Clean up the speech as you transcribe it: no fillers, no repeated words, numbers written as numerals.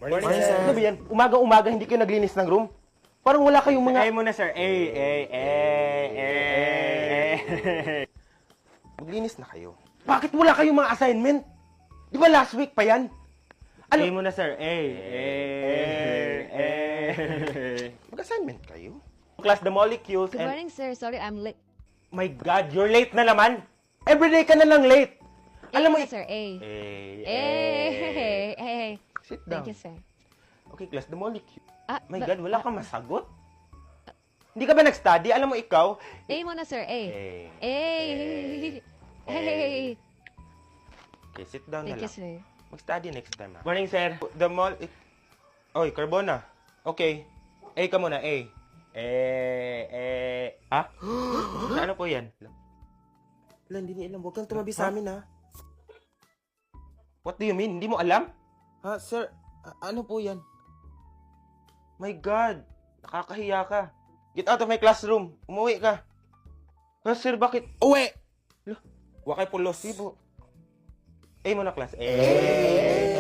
Morning, Morning, sir. sir. Ano ba yan? Umaga-umaga hindi kayo naglinis ng room? Parang wala kayong mga... A muna, sir. A. Maglinis na kayo. Bakit wala kayong mga assignment? Di ba last week pa yan? A Ano? muna, sir. A. Mag-assignment kayo? Class the molecules Good and... morning, sir. Sorry, I'm late. My God, you're late na naman. Everyday ka na lang late. Alam mo, muna, sir. A. sit down. Thank you, sir. Okay, class, the molecule. Ah, My God, wala kang masagot? Hindi ka ba nag-study? Alam mo ikaw, A muna, sir. A. A. okay, sit down na Thank you, lang. sir. Mag-study next time, ha? Morning, sir. The mol... Oy, Carbona. Okay. A ka muna, A. Ha? Sa ano po yan? Wala, hindi niya alam. Huwag kang tumabi sa amin, ha? What do you mean? Hindi mo alam? Ha, sir, ano po yan? My God. Nakakahiya ka. Get out of my classroom. Umuwi ka. Ah, sir, bakit? Uwi! Wakay pulos. Sibo. A muna, class. A.